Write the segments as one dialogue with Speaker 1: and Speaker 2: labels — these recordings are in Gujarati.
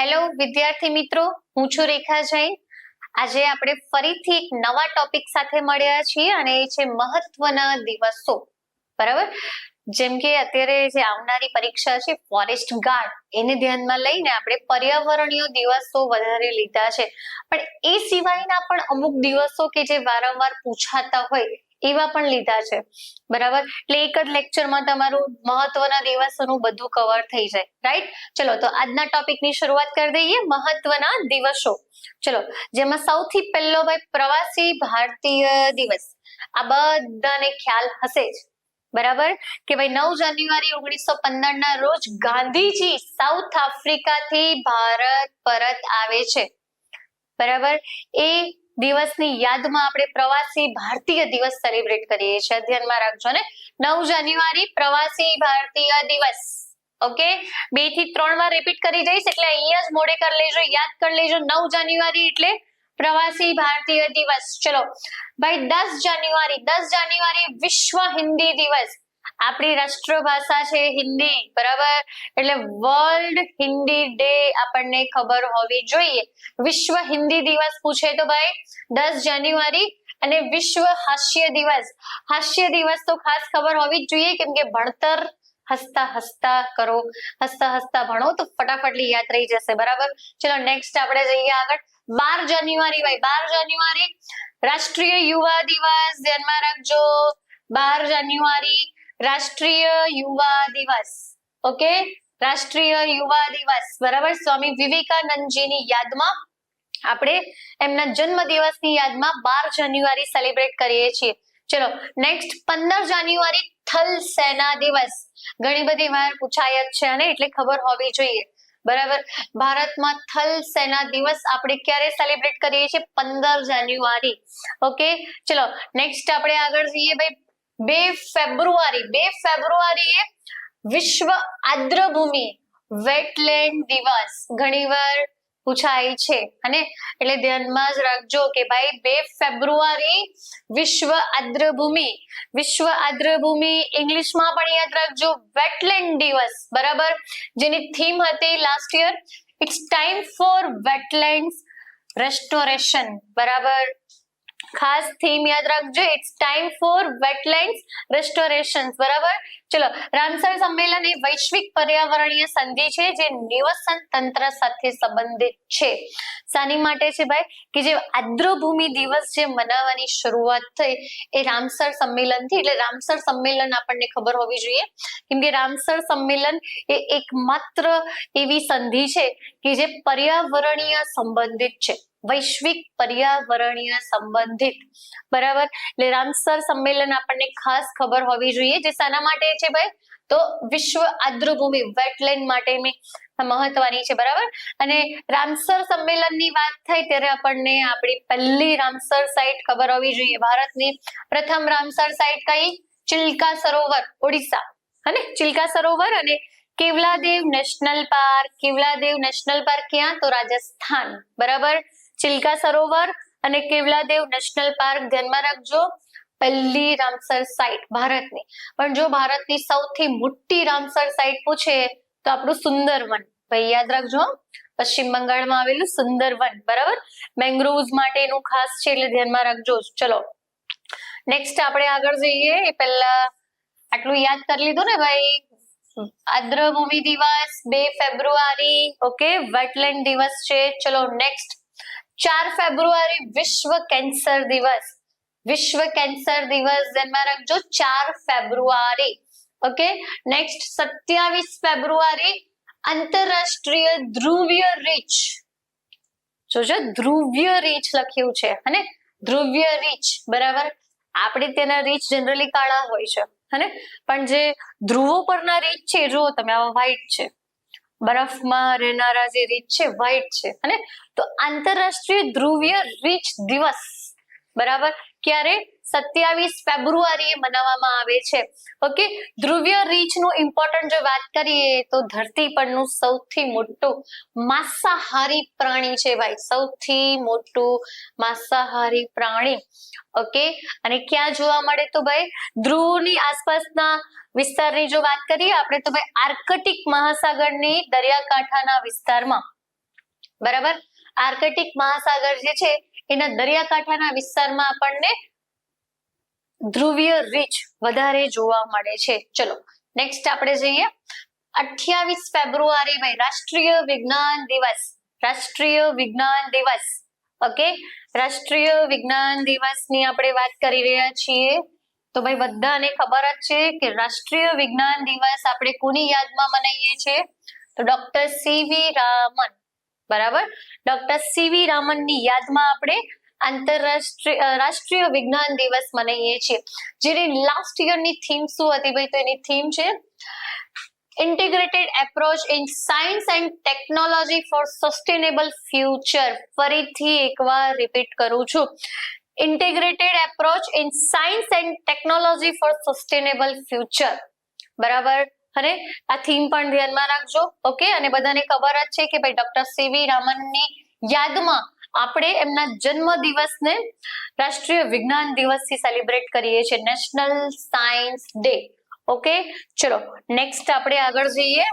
Speaker 1: હેલો વિદ્યાર્થી મિત્રો, હું છું રેખા જૈન। આજે આપણે ફરીથી એક નવા ટોપિક સાથે મળ્યા છીએ અને એ છે મહત્વના દિવસો। બરાબર, જેમ કે અત્યારે જે આવનારી પરીક્ષા છે ફોરેસ્ટ ગાર્ડ, એને ધ્યાનમાં લઈને આપણે પર્યાવરણીય દિવસો વધારે લીધા છે, પણ એ સિવાયના પણ અમુક દિવસો કે જે વારંવાર પૂછાતા હોય એવા પણ લીધા છે। બરાબર, એટલે એક જ લેક્ચરમાં તમારું મહત્વના દિવસોનું બધું કવર થઈ જાય, રાઈટ। ચલો તો આજના ટોપિકની શરૂઆત કરી દઈએ, મહત્વના દિવસો। ચલો, જેમાં સૌથી પહેલો ભાઈ પ્રવાસી ભારતીય દિવસ। આ બધાને ખ્યાલ હશે જ, બરાબર, કે ભાઈ 9 જાન્યુઆરી 1915 ના રોજ ગાંધીજી સાઉથ આફ્રિકાથી ભારત પરત આવે છે। બરાબર, એ દિવસની યાદમાં આપણે પ્રવાસી ભારતીય દિવસ સેલિબ્રેટ કરીએ છીએ, ધ્યાનમાં રાખજો ને। 9 જાન્યુઆરી પ્રવાસી ભારતીય દિવસ, ઓકે। 2 થી 3 વાર રિપીટ કરી જઈશ એટલે અહીંયા જ મોડે કરી લેજો, યાદ કરી લેજો। 9 જાન્યુઆરી એટલે પ્રવાસી ભારતીય દિવસ। ચલો ભાઈ 10 જાન્યુઆરી વિશ્વ હિન્દી દિવસ। આપણી રાષ્ટ્રભાષા છે હિન્દી, બરાબર, એટલે વર્લ્ડ હિન્દી ડે આપણને ખબર હોવી જોઈએ। વિશ્વ હિન્દી દિવસ પૂછે તો ભાઈ 10 જાન્યુઆરી, અને વિશ્વ હાસ્ય દિવસ તો ખાસ ખબર હોવી જ જોઈએ, કેમ કે ભણતર હસતા હસતા કરો, હસતા હસતા ભણો તો ફટાફટ યાદ રહી જશે। બરાબર, ચલો નેક્સ્ટ આપણે જઈએ આગળ। 12 જાન્યુઆરી ભાઈ, 12 જાન્યુઆરી રાષ્ટ્રીય યુવા દિવસ, ધ્યાનમાં રાખજો। 12 જાન્યુઆરી રાષ્ટ્રીય યુવા દિવસ, ઓકે, રાષ્ટ્રીય યુવા દિવસ, બરાબર। સ્વામી વિવેકાનંદજીની યાદમાં આપણે એમના જન્મ દિવસની યાદમાં 12 જાન્યુઆરી સેલિબ્રેટ કરીએ છીએ। ચલો નેક્સ્ટ 15 જાન્યુઆરી થલ સેના દિવસ। ઘણી બધી વાર પૂછાય જ છે અને એટલે ખબર હોવી જોઈએ, બરાબર। ભારતમાં થલ સેના દિવસ આપણે ક્યારે સેલિબ્રેટ કરીએ છીએ? 15 જાન્યુઆરી, ઓકે। ચલો નેક્સ્ટ આપણે આગળ જઈએ ભાઈ। 2 ફેબ્રુઆરી એ વિશ્વ આદ્રભૂમિ વેટલેન્ડ દિવસ, ઘણીવાર પૂછાય છે અને એટલે ધ્યાનમાં જ રાખજો કે ભાઈ 2 ફેબ્રુઆરી વિશ્વ આદ્રભૂમિ ઇંગ્લિશમાં પણ યાદ રાખજો વેટલેન્ડ દિવસ, બરાબર, જેની થીમ હતી last year it's time for wetlands restoration, બરાબર, ખાસ થીમ યાદ રાખજો, it's time for wetlands restoration, બરાબર। ચલો, રામસર સંમેલન એ વૈશ્વિક પર્યાવરણીય સંધિ છે જે નિવસન તંત્ર સાથે સંબંધિત છે। શાની માટે છે ભાઈ? કે જે આદ્રભૂમિ દિવસ જે મનાવવાની શરૂઆત થઈ એ રામસર સંમેલનથી, એટલે રામસર સંમેલન આપણને ખબર હોવી જોઈએ, કેમ કે રામસર સંમેલન એ એકમાત્ર એવી સંધિ છે કે જે પર્યાવરણીય સંબંધિત છે, વૈશ્વિક પર્યાવરણીય સંબંધિત, બરાબર। એટલે રામસર સંમેલન આપણને ખાસ ખબર હોવી જોઈએ, જે શાના માટે છે ભાઈ? તો વિશ્વ આદ્રભૂમિ વેટલેન્ડ માટેની મહત્વની છે, બરાબર। અને રામસર સંમેલનની વાત થાય ત્યારે આપણને આપણી પહેલી રામસર સાઇટ ખબર હોવી જોઈએ। ભારતની પ્રથમ રામસર સાઇટ કઈ? ચિલ્કા સરોવર, ઓડિશા, અને ચિલ્કા સરોવર અને કેવલાદેવ નેશનલ પાર્ક ક્યાં? તો રાજસ્થાન, બરાબર। ચિલ્કા સરોવર અને કેવલાદેવ નેશનલ પાર્ક ધ્યાનમાં રાખજો, પહેલી રામસર સાઇટ ભારતની। પણ જો ભારતની સૌથી મોટી રામસર સાઇટ પૂછે તો આપણું સુંદરવન, ભાઈ યાદ રાખજો, પશ્ચિમ બંગાળમાં આવેલું સુંદરવન, બરાબર, મેંગ્રોવ્સ માટેનું ખાસ છે એટલે ધ્યાનમાં રાખજો। ચલો નેક્સ્ટ આપણે આગળ જઈએ એ પહેલા આટલું યાદ કરી લીધું ને ભાઈ, આદ્રભૂમિ દિવસ 2 ફેબ્રુઆરી, ઓકે, વેટલેન્ડ દિવસ છે। ચલો નેક્સ્ટ 4 ફેબ્રુઆરી વિશ્વ કેન્સર દિવસ, ધ્યાનમાં રાખજો, 4 ફેબ્રુઆરી, ઓકે। નેક્સ્ટ 27 ફેબ્રુઆરી આંતરરાષ્ટ્રીય ધ્રુવીય રીંછ, જોજો ધ્રુવીય રીંછ લખ્યું છે, અને ધ્રુવીય રીંછ, બરાબર, આપણે તેના રીંછ જનરલી કાળા હોય છે, અને પણ જે ધ્રુવો પરના રીંછ છે જો તમે આવા વ્હાઈટ છે, બરફમાં રહેનારા જે રીંછ છે વ્હાઈટ છે, અને તો આંતરરાષ્ટ્રીય ધ્રુવીય રીંછ દિવસ, બરાબર, ક્યારે? 27 ફેબ્રુઆરીએ મનાવવામાં આવે છે, ઓકે। ધ્રુવીય રીંછનું ઇમ્પોર્ટન્ટ જો વાત કરીએ તો ધરતી પરનું સૌથી મોટું માંસાહારી પ્રાણી છે ભાઈ, સૌથી મોટું માંસાહારી પ્રાણી, ઓકે। અને ક્યાં જોવા મળે? તો ભાઈ ધ્રુવની આસપાસના વિસ્તારની જો વાત કરીએ આપણે તો ભાઈ આર્કટિક મહાસાગરની દરિયાકાંઠાના વિસ્તારમાં બરાબર. આર્કટિક મહાસાગર જે છે એના દરિયાકાંઠાના વિસ્તારમાં આપણને ધ્રુવીય રીંછ વધારે જોવા મળે છે. ચલો નેક્સ્ટ આપણે જઈએ 28 ફેબ્રુઆરી ભાઈ રાષ્ટ્રીય વિજ્ઞાન દિવસ. રાષ્ટ્રીય વિજ્ઞાન દિવસ. ઓકે, રાષ્ટ્રીય વિજ્ઞાન દિવસની આપણે વાત કરી રહ્યા છીએ. તો ભાઈ બધાને ખબર જ છે કે રાષ્ટ્રીય વિજ્ઞાન દિવસ આપણે કોની યાદમાં મનાવીએ છીએ? તો ડોક્ટર સીવી રામન. બરાબર, ડોક્ટર સીવી રામનની યાદમાં આપણે રાષ્ટ્રીય વિજ્ઞાન દિવસ મનાવીએ છીએ. જેની લાસ્ટ યરની થીમ શું હતી ભાઈ? તો એની થીમ છે integrated approach in science and technology four sustainable future. ફરીથી એકવાર રિપીટ કરું છું, integrated approach in science and technology four sustainable future. બરાબર, અને આ થીમ પણ ધ્યાનમાં રાખજો. ઓકે, અને બધાને ખબર જ છે કે ભાઈ ડોક્ટર સીવી રામનની યાદમાં આપણે એમના જન્મ દિવસને રાષ્ટ્રીય વિજ્ઞાન દિવસથી સેલિબ્રેટ કરીએ છીએ, નેશનલ સાયન્સ ડે. ઓકે, ચલો નેક્સ્ટ આપણે આગળ જઈએ.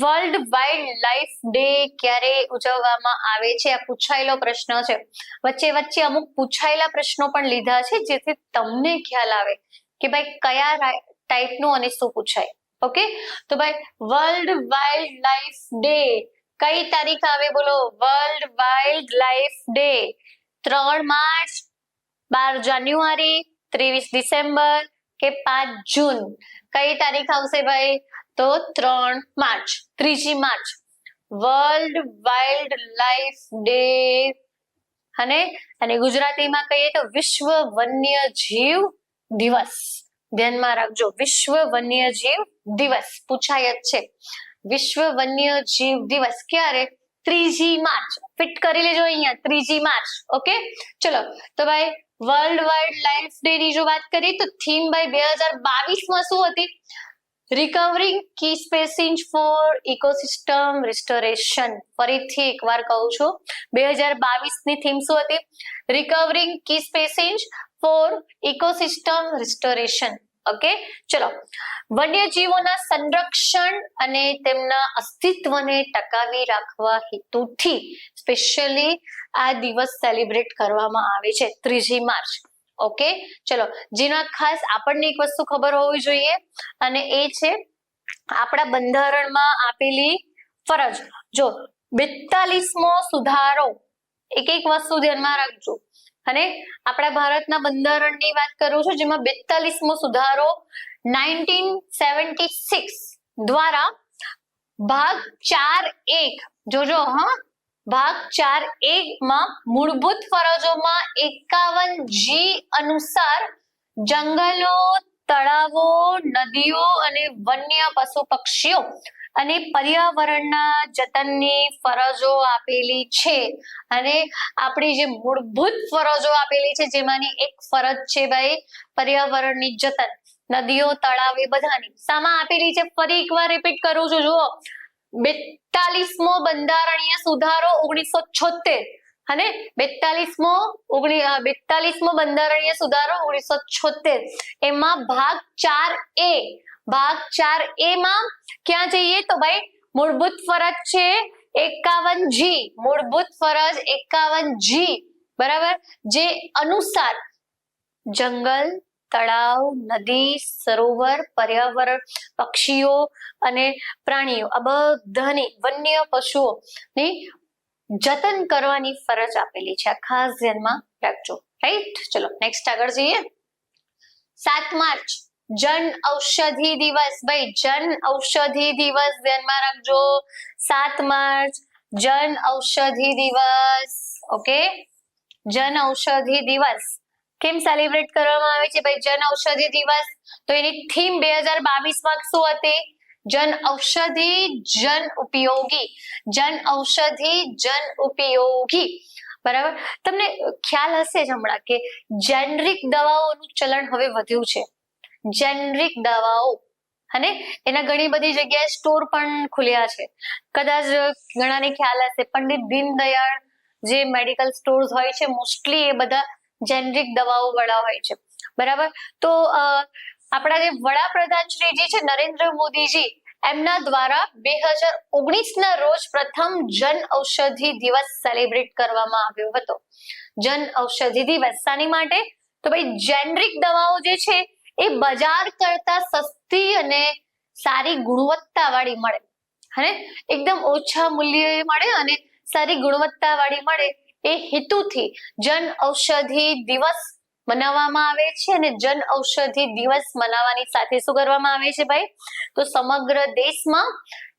Speaker 1: વર્લ્ડ વાઇલ્ડ લાઈફ ડે ક્યારે ઉજવવામાં આવે છે? આ પૂછાયેલો પ્રશ્ન છે. વચ્ચે વચ્ચે અમુક પૂછાયેલા પ્રશ્નો પણ લીધા છે જેથી તમને ખ્યાલ આવે કે ભાઈ કયા ટાઈપનું અને શું પૂછાય. ઓકે, તો ભાઈ વર્લ્ડ વાઇલ્ડ લાઈફ ડે કઈ તારીખ આવે બોલો? World wildlife day 3 March, 12 January, 23 December કે 5 જૂન? કઈ તારીખ આવશે ભાઈ? તો 3 માર્ચ, 3જી March world wildlife day. અને ગુજરાતીમાં કહીએ તો વિશ્વ વન્ય જીવ દિવસ. ધ્યાનમાં રાખજો, વિશ્વ વન્ય જીવ દિવસ પૂછાય જ છે. વિશ્વ વન્ય જીવ દિવસ ક્યારે? 3જી માર્ચ. ફિટ કરી લેજો અહીંયા, 3જી માર્ચ. ઓકે, ચલો તો ભાઈ વર્લ્ડ વાઇલ્ડ લાઈફ ડે ની જો વાત કરીએ તો થીમ ભાઈ 2022 માં શું હતી? Recovering key species for ecosystem restoration. ફરીથી એકવાર કહું છું, 2022 ની થીમ શું હતી? Recovering key species for ecosystem restoration. Okay, ચલો વન્યજીવોના સંરક્ષણ અને તેમના અસ્તિત્વને ટકાવી રાખવા હેતુથી સ્પેશિયલી આ દિવસ સેલિબ્રેટ કરવામાં આવે છે 3જી માર્ચ. ઓકે, ચલો જેના ખાસ આપણને એક વસ્તુ ખબર હોવી જોઈએ અને એ છે આપણા બંધારણમાં આપેલી ફરજ. જો 42મો સુધારો, એક વસ્તુ ધ્યાનમાં રાખજો, અને આપણા ભારતના બંધારણની વાત કરું છું જેમાં 42મો સુધારો 1976 દ્વારા ભાગ 4(1) જોજો હા, ભાગ 4(1) માં મૂળભૂત ફરજોમાં 51G અનુસાર જંગલો, તળાવો, નદીઓ અને વન્ય પશુ પક્ષીઓ અને પર્યાવરણના જતનની ફરજો આપેલી છે. અને આપણી જે મૂળભૂત ફરજો આપેલી છે જેમાંની એક ફરજ છે ભાઈ પર્યાવરણની જતન, નદીઓ, તળાવ એ બધાની. સામાં આપેલી છે? ફરી એકવાર રિપીટ કરું છું, જુઓ 42મો બંધારણીય સુધારો 1976 અને 42મો બંધારણીય સુધારો 1976 એમાં ભાગ 4(a), ભાગ 4(a) માં ક્યાં જઈએ તો ભાઈ મૂળભૂત ફરજ છે 51G, મૂળભૂત ફરજ 51G. બરાબર, જે અનુસાર જંગલ, તળાવ, નદી, સરોવર, પર્યાવરણ, પક્ષીઓ અને પ્રાણીઓ આ બધાની વન્ય પશુઓની જતન કરવાની ફરજ આપેલી છે. આ ખાસ ધ્યાનમાં રાખજો. રાઈટ, ચલો નેક્સ્ટ આગળ જઈએ. 7 માર્ચ જન ઔષધિ દિવસ. ભાઈ જન ઔષધિ દિવસ ધ્યાનમાં રાખજો. 7 માર્ચ જન ઔષધિ દિવસ. ઓકે, જન ઔષધિ દિવસ કેમ સેલિબ્રેટ કરવામાં આવે છે ભાઈ જન ઔષધિ દિવસ? તો એની થીમ 2022માં શું હતી? જન ઔષધિ જન ઉપયોગી. જન ઔષધિ જન ઉપયોગી. બરાબર, તમને ખ્યાલ હશે જ હમણાં કે જેનરિક દવાઓનું ચલણ હવે વધ્યું છે. જેનરિક દવાઓ અને એના ઘણી બધી જગ્યાએ સ્ટોર પણ ખુલ્યા છે. કદાચ ઘણાને ખ્યાલ હશે પંડિત દીનદયાળ જે મેડિકલ સ્ટોર્સ હોય છે મોસ્ટલી એ બધા જેનરિક દવાઓ વાળા હોય છે. બરાબર, તો આપણા જે વડાપ્રધાન શ્રી છે નરેન્દ્ર મોદીજી એમના દ્વારા 2019 ના રોજ પ્રથમ જન ઔષધિ દિવસ સેલિબ્રેટ કરવામાં આવ્યો હતો. જન ઔષધિ દિવસ શાની માટે? તો ભાઈ જેનરિક દવાઓ જે છે એ બજાર કરતા સસ્તી અને સારી ગુણવત્તા વાળી મળે, હે, એકદમ ઓછા મૂલ્યે મળે અને સારી ગુણવત્તા વાળી મળે એ હેતુથી જન ઔષધિ દિવસ મનાવવામાં આવે છે. અને જન ઔષધિ દિવસ મનાવવાની સાથે શું કરવામાં આવે છે ભાઈ? તો સમગ્ર દેશમાં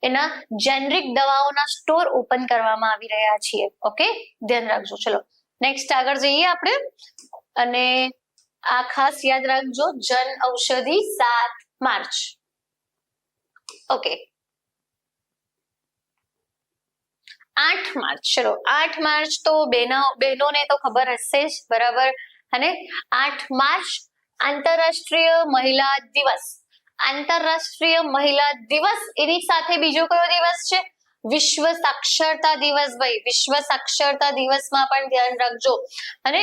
Speaker 1: એના જેનરિક દવાઓના સ્ટોર ઓપન કરવામાં આવી રહ્યા છે. ઓકે, ધ્યાન રાખજો. ચલો નેક્સ્ટ આગળ જઈએ આપણે, અને આ ખાસ યાદ રાખજો, Jan Aushadhi 7 March. Okay, 8 March. ચલો 8 માર્ચ તો બહેનોને તો ખબર હશે જ, બરાબર. અને 8 માર્ચ આંતરરાષ્ટ્રીય મહિલા દિવસ. આંતરરાષ્ટ્રીય મહિલા દિવસ એની સાથે બીજો કયો દિવસ છે? વિશ્વ સાક્ષરતા દિવસ. ભાઈ વિશ્વ સાક્ષરતા દિવસમાં પણ ધ્યાન રાખજો. અને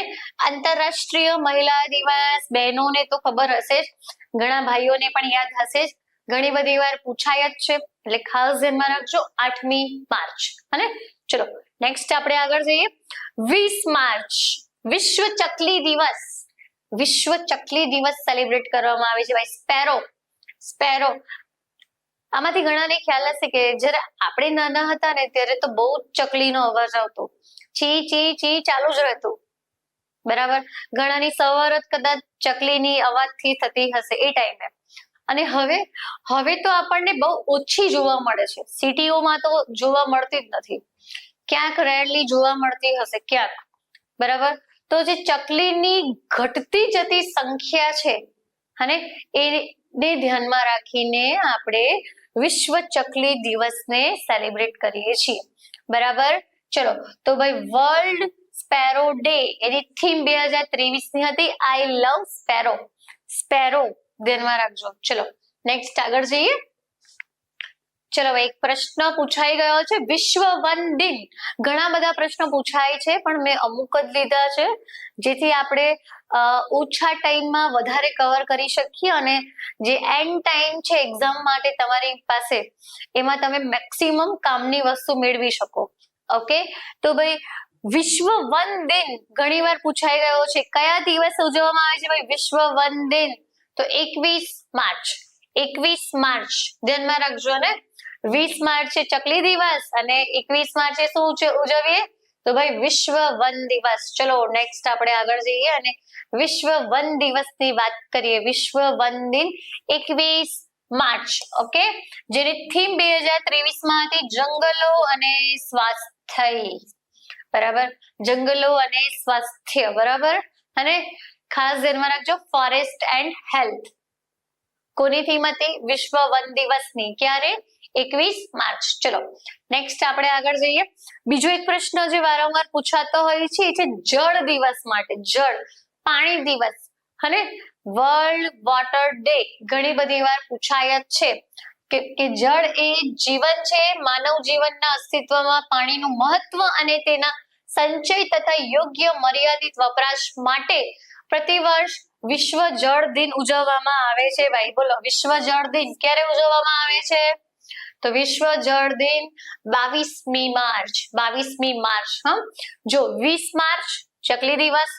Speaker 1: આંતરરાષ્ટ્રીય મહિલા દિવસ બહેનોને તો ખબર હશે જ, ઘણા ભાઈઓને પણ યાદ હશે જ, ઘણી બધી વાર પૂછાય જ છે, એટલે ખાસ ધ્યાનમાં રાખજો 8મી માર્ચ. અને ચલો નેક્સ્ટ આપણે આગળ જઈએ. 20 માર્ચ વિશ્વ ચકલી દિવસ. વિશ્વ ચકલી દિવસ સેલિબ્રેટ કરવામાં આવે છે ભાઈ. સ્પેરો. આમાંથી ઘણાને ખ્યાલ હશે કે જ્યારે આપણે નાના હતા ને ત્યારે તો બહુ જ ચકલીનો અવાજ આવતો, ચી ચી ચી ચાલુ જ રહેતું, બરાબર. ઘણાની સવાર જ કદાચ ચકલીની અવાજથી થતી હશે એ ટાઈમે. અને હવે તો આપણને બહુ ઓછી જોવા મળે છે. સિટીઓમાં તો જોવા મળતી જ નથી, ક્યાંક રેરલી જોવા મળતી હશે ક્યાંક, બરાબર. તો જે ચકલીની ઘટતી જતી સંખ્યા છે, અને એને ધ્યાનમાં રાખીને આપણે વિશ્વ ચકલી દિવસને સેલિબ્રેટ કરીએ છીએ, બરાબર. ચલો તો ભાઈ વર્લ્ડ સ્પેરો ડે એની થીમ 2023 ની હતી આઈ લવ સ્પેરો. ધ્યાનમાં રાખજો. ચલો નેક્સ્ટ આગળ જઈએ. ચલો એક પ્રશ્ન પૂછાઈ ગયો છે, વિશ્વ વન દિન. ઘણા બધા પ્રશ્નો પૂછાય છે, પણ મેં અમુક જ લીધા છે જેથી આપણે ઓછા ટાઈમમાં વધારે કવર કરી શકીએ, અને જે એન્ડ ટાઈમ છે એક્ઝામ માટે તમારી પાસે, એમાં તમે મેક્સિમમ કામની વસ્તુ મેળવી શકો. ઓકે, તો ભાઈ વિશ્વ વન દિન ઘણીવાર પૂછાઈ ગયો છે. કયા દિવસે ઉજવવામાં આવે છે ભાઈ વિશ્વ વન દિન? તો 21 માર્ચ. 21 માર્ચ ધ્યાનમાં રાખજો. ને 20 માર્ચ છે ચકલી દિવસ, અને 21 માર્ચે શું ઉજવીએ? તો ભાઈ વિશ્વ વન દિવસ. ચલો નેક્સ્ટ આપણે આગળ જઈએ અને વિશ્વ વન દિવસની વાત કરીએ. વિશ્વ વન દિન 21 માર્ચ. ઓકે, જેની થીમ 2023 માં હતી જંગલો અને સ્વાસ્થ્ય, બરાબર. જંગલો અને સ્વાસ્થ્ય, બરાબર. અને ખાસ ધ્યાનમાં રાખજો ફોરેસ્ટ એન્ડ હેલ્થ. કોની થીમ હતી? વિશ્વ વન દિવસની. ક્યારે? 21 માર્ચ. ચલો નેક્સ્ટ આપણે આગળ જઈએ. બીજો એક પ્રશ્ન જે વારંવાર પૂછાતો હોય છે એ છે જળ દિવસ માટે. જળ, પાણી દિવસ. અને વર્લ્ડ વોટર ડે ઘણી બધી વાર પૂછાય જ છે કે જળ એ જીવન છે. માનવ જીવનના અસ્તિત્વમાં પાણીનું મહત્વ અને તેના સંચય તથા યોગ્ય મર્યાદિત વપરાશ માટે પ્રતિવર્ષ વિશ્વ જળ દિન ઉજવવામાં આવે છે. ભાઈ બોલો, વિશ્વ જળ દિન ક્યારે ઉજવવામાં આવે છે? તો વિશ્વ જળ દિન 22મી માર્ચ. 22મી માર્ચ. જો 20 માર્ચ ચકલી દિવસ,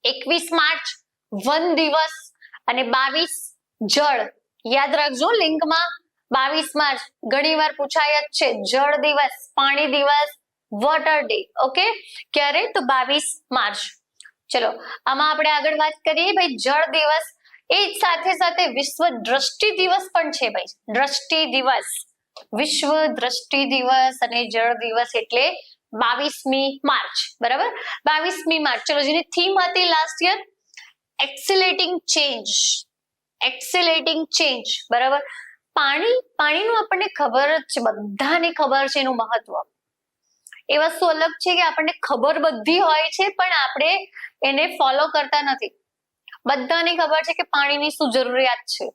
Speaker 1: 21 માર્ચ વન દિવસ, અને 22 જળ. યાદ રાખજો લિંકમાં 22 માર્ચ ઘણી વાર પૂછાય જ છે. જળ દિવસ, પાણી દિવસ, વોટર ડે. ઓકે, ક્યારે? તો 22 માર્ચ. ચલો આમાં આપણે આગળ વાત કરીએ ભાઈ જળ દિવસ એ સાથે સાથે વિશ્વ દ્રષ્ટિ દિવસ પણ છે ભાઈ. દ્રષ્ટિ દિવસ, વિશ્વ દ્રષ્ટિ દિવસ અને જળ દિવસ એટલે 22મી માર્ચ, બરાબર. 22મી માર્ચ. ચલો જેની થીમ હતી લાસ્ટ યર એક્સિલેટિંગ ચેન્જ, બરાબર. પાણીનું આપણને ખબર જ છે, બધાને ખબર છે એનું મહત્વ. એ વસ્તુ અલગ છે કે આપણને ખબર બધી હોય છે પણ આપણે એને ફોલો કરતા નથી. બધાને ખબર છે કે પાણીની શું જરૂરિયાત છે,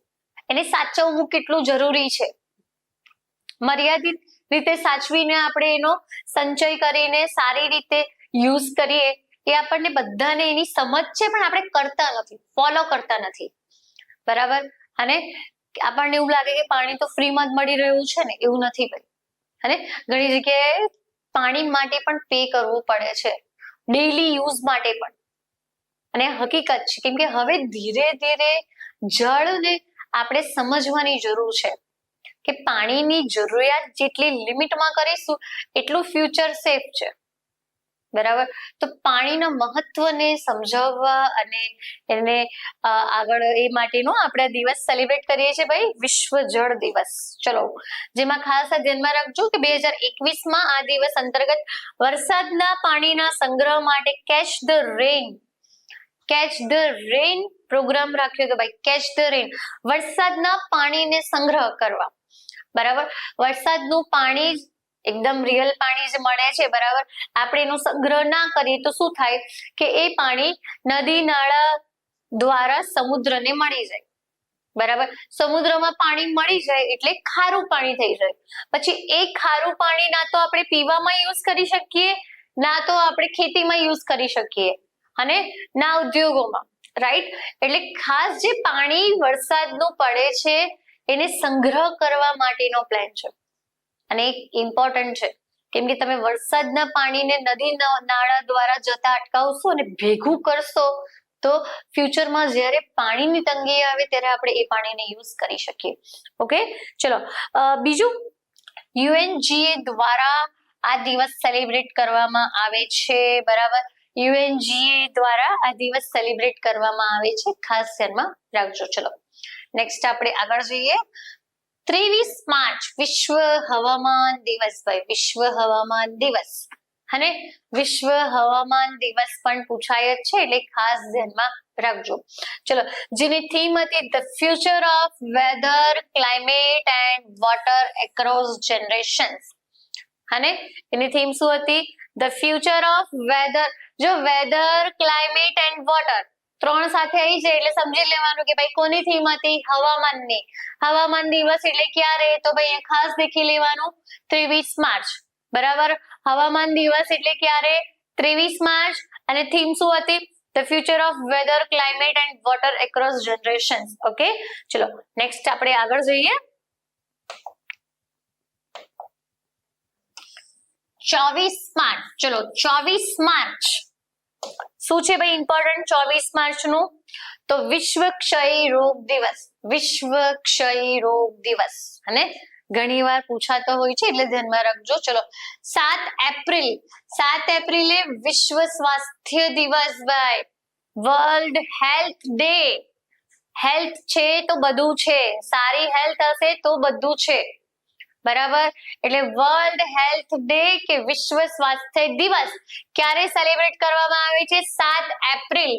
Speaker 1: એને સાચવવું કેટલું જરૂરી છે. મર્યાદિત રીતે સાચવીને આપણે એનો સંચય કરીને સારી રીતે યુઝ કરીએ એ આપણને બધાને એની સમજ છે, પણ આપણે કરતા નથી, ફોલો કરતા નથી, બરાબર. અને આપણને એવું લાગે કે પાણી તો ફ્રીમાં જ મળી રહ્યું છે ને, એવું નથી ભાઈ. અને ઘણી જગ્યાએ પાણી માટે પણ પે કરવું પડે છે, ડેઈલી યુઝ માટે પણ. અને હકીકત છે, કેમ કે હવે ધીરે ધીરે જળને આપણે સમજવાની જરૂર છે કે પાણીની જરૂરિયાત જેટલી લિમિટમાં કરીશું એટલું ફ્યુચર સેફ છે, બરાબર. તો પાણીના મહત્વને સમજાવવા અને એને આગળ એ માટેનો આપણે દિવસ સેલિબ્રેટ કરીએ છીએ ભાઈ, વિશ્વ જળ દિવસ. ચલો, જેમાં ખાસ આ ધ્યાનમાં રાખજો કે 2021માં આ દિવસ અંતર્ગત વરસાદના પાણીના સંગ્રહ માટે કેચ ધ રેન પ્રોગ્રામ રાખ્યો હતો ભાઈ. કેચ ધ રેન, વરસાદના પાણીને સંગ્રહ કરવા, બરાબર. વરસાદનું પાણી એકદમ રિયલ પાણી જ મળે છે, બરાબર. આપણે એનો સંગ્રહ ના કરીએ તો શું થાય કે એ પાણી નદી નાળા દ્વારા સમુદ્રને મળી જાય, બરાબર. સમુદ્રમાં પાણી મળી જાય એટલે ખારું પાણી થઈ જાય. પછી એ ખારું પાણી ના તો આપણે પીવામાં યુઝ કરી શકીએ, ના તો આપણે ખેતીમાં યુઝ કરી શકીએ, અને ના ઉદ્યોગોમાં, રાઈટ. એટલે ખાસ જે પાણી વરસાદનું પડે છે એને સંગ્રહ કરવા માટેનો પ્લાન છે. અને ઇમ્પોર્ટન્ટ છે, કેમ કે તમે વરસાદના પાણીને નદી નાળા દ્વારા જતા અટકાવશો અને ભેગું કરશો તો ફ્યુચરમાં જ્યારે પાણીની તંગી આવે ત્યારે આપણે એ પાણીને યુઝ કરી શકીએ. ઓકે, ચલો. બીજું, યુએનજીએ દ્વારા આ દિવસ સેલિબ્રેટ કરવામાં આવે છે, બરાબર. યુએનજીએ દ્વારા આ દિવસ સેલિબ્રેટ કરવામાં આવે છે, ખાસ ધ્યાનમાં રાખજો. ચલો, નેક્સ્ટ આપણે આગળ જઈએ. 23 માર્ચ વિશ્વ હવામાન દિવસ ભાઈ, વિશ્વ હવામાન દિવસ. અને વિશ્વ હવામાન દિવસ પણ પૂછાય જ છે, એટલે ખાસ ધ્યાનમાં રાખજો. ચલો, જેની થીમ હતી the future of weather, climate and water across generations. અને એની થીમ શું હતી? The future of weather. જો વેધર, ક્લાઇમેટ એન્ડ વોટર ત્રણ સાથે આવી જાય એટલે સમજી લેવાનું કે ભાઈ કોની થીમ હતી? હવામાનની. હવામાન દિવસ એટલે ક્યારે? તો ભાઈ ખાસ દેખી લેવાનું, 23 માર્ચ, બરાબર. હવામાન દિવસ એટલે ક્યારે? 23 માર્ચ. અને થીમ શું હતી? The future of weather, climate and water across generations. Okay, ચલો નેક્સ્ટ આપણે આગળ જઈએ. 24 માર્ચ. ચલો, 24 માર્ચ શું છે ભાઈ ઇમ્પોર્ટન્ટ 24 માર્ચ નું? તો વિશ્વ ક્ષય રોગ દિવસ. વિશ્વ ક્ષય રોગ દિવસ. અને ઘણી વાર પૂછાતો હોય છે એટલે ધ્યાનમાં રાખજો. ચલો, 7 એપ્રિલ. 7 એપ્રિલે વિશ્વ સ્વાસ્થ્ય દિવસ ભાઈ, વર્લ્ડ હેલ્થ ડે. હેલ્થ છે તો બધું છે, સારી હેલ્થ હશે તો બધું છે, બરાબર. એટલે વર્લ્ડ હેલ્થ ડે કે વિશ્વ સ્વાસ્થ્ય દિવસ ક્યારે સેલિબ્રેટ કરવામાં આવે છે? 7 એપ્રિલ,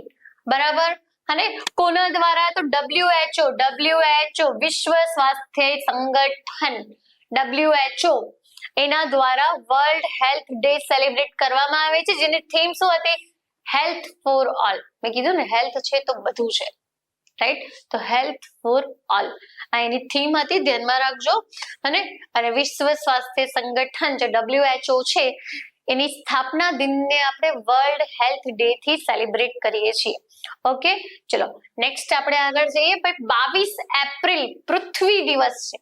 Speaker 1: બરાબર. અને કોના દ્વારા? તો WHO વિશ્વ સ્વાસ્થ્ય સંગઠન, WHO એના દ્વારા વર્લ્ડ હેલ્થ ડે સેલિબ્રેટ કરવામાં આવે છે, જેની થીમ શું હતી? Health for all. મેં કીધું ને હેલ્થ છે તો બધું છે, રાઈટ. તો હેલ્થ ફોર ઓલ આ એની થીમ હતી, ધ્યાનમાં રાખજો. અને વિશ્વ સ્વાસ્થ્ય સંગઠન જે WHO છે એની સ્થાપના દિનને આપણે વર્લ્ડ હેલ્થ ડે થી સેલિબ્રેટ કરીએ છીએ. ઓકે, ચલો નેક્સ્ટ આપણે આગળ જઈએ. 22 એપ્રિલ પૃથ્વી દિવસ છે,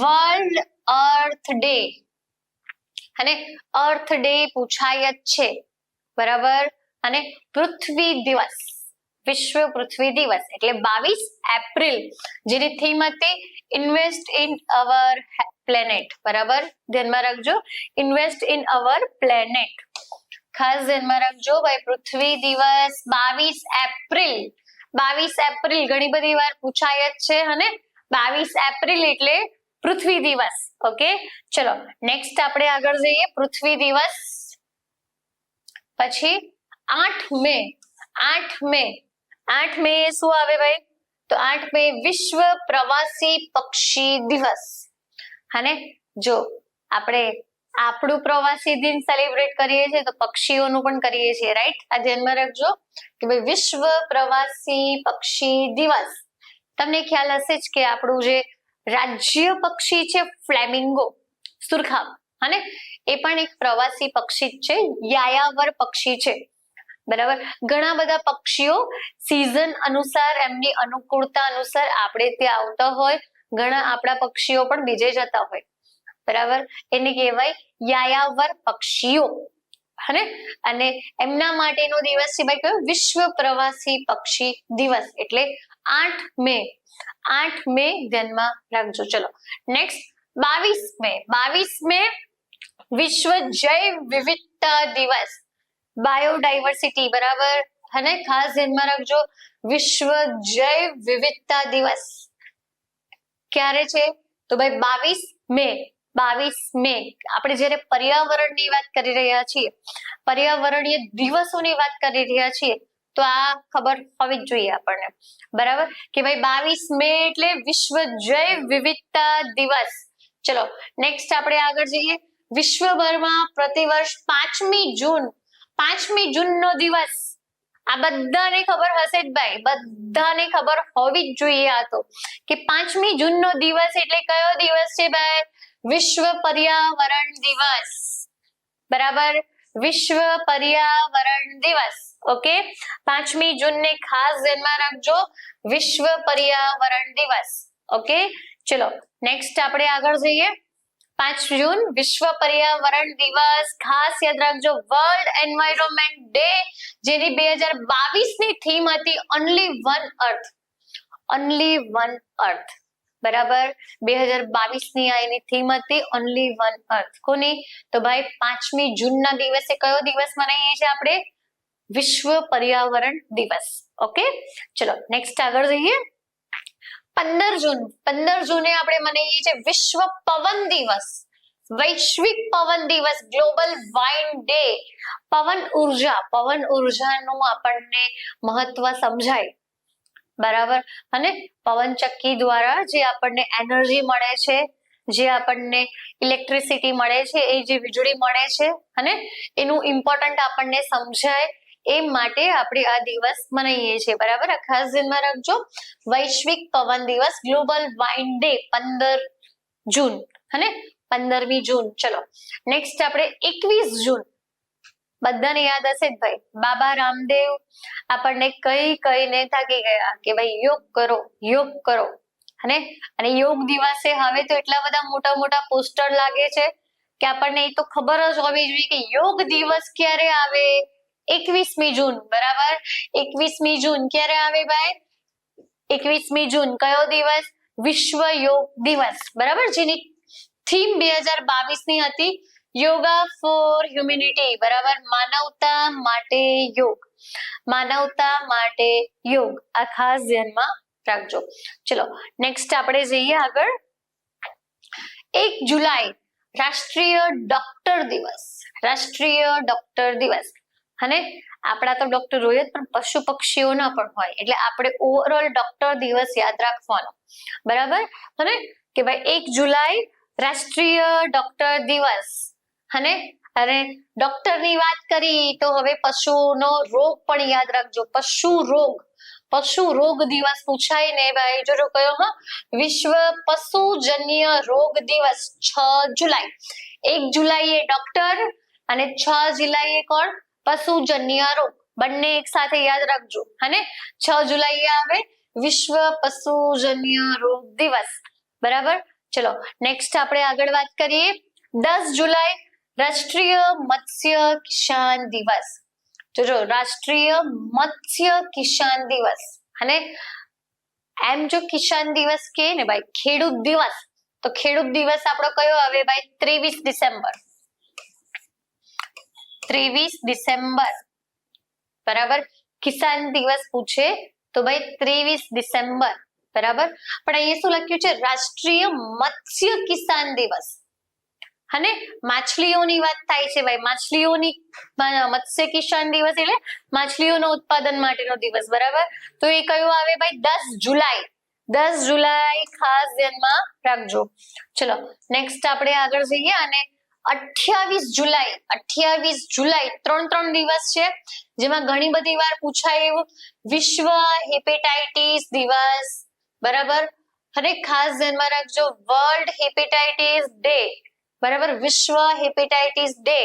Speaker 1: વર્લ્ડ અર્થ ડે. અને અર્થ ડે પૂછાય જ છે, બરાબર. અને પૃથ્વી દિવસ, વિશ્વ પૃથ્વી દિવસ એટલે 22 એપ્રિલ, જેની થીમ હતી ઇન્વેસ્ટ ઇન અવર પ્લેનેટ, બરાબર. ધ્યાનમાં રાખજો, ઇન્વેસ્ટ ઇન અવર પ્લેનેટ. ખાસ ધ્યાનમાં રાખજો ભાઈ, પૃથ્વી દિવસ 22 એપ્રિલ. 22 એપ્રિલ ઘણી બધી વાર પૂછાય જ છે, અને 22 એપ્રિલ એટલે પૃથ્વી દિવસ. ઓકે, ચલો નેક્સ્ટ આપણે આગળ જઈએ. પૃથ્વી દિવસ પછી 8 મે. 8 મે શું આવે ભાઈ? તો 8 મે વિશ્વ પ્રવાસી પક્ષી દિવસ. અને જો આપણે આપણું પ્રવાસી દિન સેલિબ્રેટ કરીએ છીએ તો પક્ષીઓનું પણ કરીએ છીએ, રાઈટ. આ ધ્યાનમાં રાખજો કે ભાઈ વિશ્વ પ્રવાસી પક્ષી દિવસ. તમને ખ્યાલ હશે જ કે આપણું જે રાજ્ય પક્ષી છે ફ્લેમિંગો, સુરખાબ, અને એ પણ એક પ્રવાસી પક્ષી જ છે, યાયાવર પક્ષી છે. બરાબર. ઘણા બધા પક્ષીઓ સીઝન અનુસાર એમની અનુકૂળતા અનુસાર આપણે ત્યાં આવતા હોય, ઘણા આપણા પક્ષીઓ પણ બીજે જતા હોય, બરાબર. એને કહેવાય યાયાવર પક્ષીઓ, હને. અને એમના માટેનો દિવસ છે ભાઈ કયો? વિશ્વ પ્રવાસી પક્ષી દિવસ, એટલે 8 મે. 8 મે ધ્યાનમાં રાખજો. ચલો નેક્સ્ટ 22 મે. 22 મે વિશ્વ જૈવ વિવિધતા દિવસ, બાયોડાયવર્સિટી, બરાબર, હને. ખાસ ધ્યાનમાં રાખજો, વિશ્વ જૈવ વિવિધતા દિવસ ક્યારે છે? તો ભાઈ 22 મે. 22 મે આપણે જ્યારે પર્યાવરણની વાત કરી રહ્યા છીએ, પર્યાવરણીય દિવસોની વાત કરી રહ્યા છીએ, તો આ ખબર હોવી જ જોઈએ આપણને, બરાબર, કે ભાઈ 22 મે એટલે વિશ્વ જૈવ વિવિધતા દિવસ. ચલો નેક્સ્ટ આપણે આગળ જઈએ. વિશ્વભરમાં પ્રતિવર્ષ 5મી જૂન, 5મી જૂનનો દિવસ, આ બધાને ખબર હશે જ ભાઈ, બધાને ખબર હોવી જ જોઈએ આ તો, કે 5મી જૂનનો દિવસ એટલે કયો દિવસ છે ભાઈ? વિશ્વ પર્યાવરણ દિવસ, બરાબર, વિશ્વ પર્યાવરણ દિવસ. ઓકે, 5મી જૂનને ખાસ ધ્યાનમાં રાખજો, વિશ્વ પર્યાવરણ દિવસ. ઓકે, ચલો નેક્સ્ટ આપણે આગળ જઈએ. 5 જૂન વિશ્વ પર્યાવરણ દિવસ. ખાસ યાદ રાખજો, વર્લ્ડ એન્વાયરમેન્ટ ડે, જેની 2022 ની થીમ હતી ઓનલી વન અર્થ, ઓનલી વન અર્થ, બરાબર. 2022 ની આ એની થીમ હતી ઓનલી વન અર્થ. કોની? તો ભાઈ 5મી જૂનના દિવસે કયો દિવસ મનાવીએ છીએ આપણે? વિશ્વ પર્યાવરણ દિવસ. ઓકે, ચલો નેક્સ્ટ આગળ જઈએ. 15 જૂન, 15 જૂને આપણે મનાવીએ છીએ વિશ્વ પવન દિવસ, વૈશ્વિક પવન દિવસ, ગ્લોબલ વાઇન્ડ ડે. પવન ઉર્જાનું આપણને મહત્વ સમજાય, બરાબર, અને પવનચક્કી દ્વારા જે આપણને એનર્જી મળે છે, જે આપણને ઇલેક્ટ્રિસિટી મળે છે, એ જે વીજળી મળે છે, અને એનું ઇમ્પોર્ટન્ટ આપણને સમજાય, એ માટે આપણે આ દિવસ મનાવીએ છીએ, બરાબર. આ ખાસ ધ્યાનમાં રાખજો, વૈશ્વિક પવન દિવસ, ગ્લોબલ વાઇન્ડ ડે 15 જૂન, હને, 15મી જૂન. ચલો નેક્સ્ટ આપણે 21 જૂન. બધાને યાદ હશે જ ભાઈ, બાબા રામદેવ આપણને કહીને થાકી ગયા કે ભાઈ યોગ કરો, યોગ કરો, હને. અને યોગ દિવસે હવે તો એટલા બધા મોટા મોટા પોસ્ટર લાગે છે કે આપણને એ તો ખબર જ હોવી જોઈએ કે યોગ દિવસ ક્યારે આવે? 21મી જૂન, બરાબર. 21મી જૂન ક્યારે આવે ભાઈ? 21મી જૂન કયો દિવસ? વિશ્વ યોગ દિવસ, બરાબર, જેની થીમ 2022 ની હતી યોગા ફોર હ્યુમેનિટી, બરાબર, માનવતા માટે યોગ, માનવતા માટે યોગ. આ ખાસ ધ્યાનમાં રાખજો. ચલો નેક્સ્ટ આપણે જઈએ આગળ. 1 જુલાઈ રાષ્ટ્રીય ડોક્ટર દિવસ, રાષ્ટ્રીય ડોક્ટર દિવસ, અને આપણા તો ડોક્ટર હોય જ, પણ પશુ પક્ષીઓના પણ હોય, એટલે આપણે ઓવરઓલ ડોક્ટર દિવસ યાદ રાખવાનો, બરાબર, અને કે ભાઈ 1 જુલાઈ રાષ્ટ્રીય ડોક્ટર દિવસ, અને ડોક્ટરની વાત કરી તો હવે પશુનો રોગ પણ યાદ રાખજો. પશુ રોગ દિવસ પૂછાય ને ભાઈ, જોજો કયો? હા, વિશ્વ પશુજન્ય રોગ દિવસ 6 જુલાઈ. 1 જુલાઈએ ડોક્ટર અને 6 જુલાઈએ કોણ? પશુજન્ય રોગ. બંને એક સાથે યાદ રાખજો, અને 6 જુલાઈએ આવે વિશ્વ પશુજન્ય રોગ દિવસ, બરાબર. ચલો નેક્સ્ટ આપણે આગળ વાત કરીએ. 10 જુલાઈ રાષ્ટ્રીય મત્સ્ય કિસાન દિવસ. જોજો, રાષ્ટ્રીય મત્સ્ય કિસાન દિવસ, અને એમ જો કિસાન દિવસ કે ને ભાઈ ખેડૂત દિવસ, તો ખેડૂત દિવસ આપણો કયો આવે ભાઈ? 23 ડિસેમ્બર. 23 ડિસેમ્બર, બરાબર. કિસાન દિવસ પૂછે તો ભાઈ 23 ડિસેમ્બર, બરાબર. પણ અહીંયા શું લખ્યું છે? રાષ્ટ્રીય મત્સ્ય કિસાન દિવસ, અને માછલીઓની વાત થાય છે ભાઈ, માછલીઓની મત્સ્ય કિસાન દિવસ એટલે માછલીઓનો ઉત્પાદન માટેનો દિવસ, બરાબર. તો એ કયો આવે ભાઈ? 10 જુલાઈ. 10 જુલાઈ ખાસ ધ્યાનમાં રાખજો. ચલો નેક્સ્ટ આપણે આગળ જઈએ, અને 28 જુલાઈ, 28 જુલાઈ 3 દિવસ છે, જેમાં ઘણી બધી વાર પૂછાય એવું વિશ્વ હેપેટાઇટિસ દિવસ, બરાબર, અને ખાસ ધ્યાનમાં રાખજો વર્લ્ડ હેપેટાઇટિસ ડે, બરાબર. વિશ્વ હેપેટાઇટિસ ડે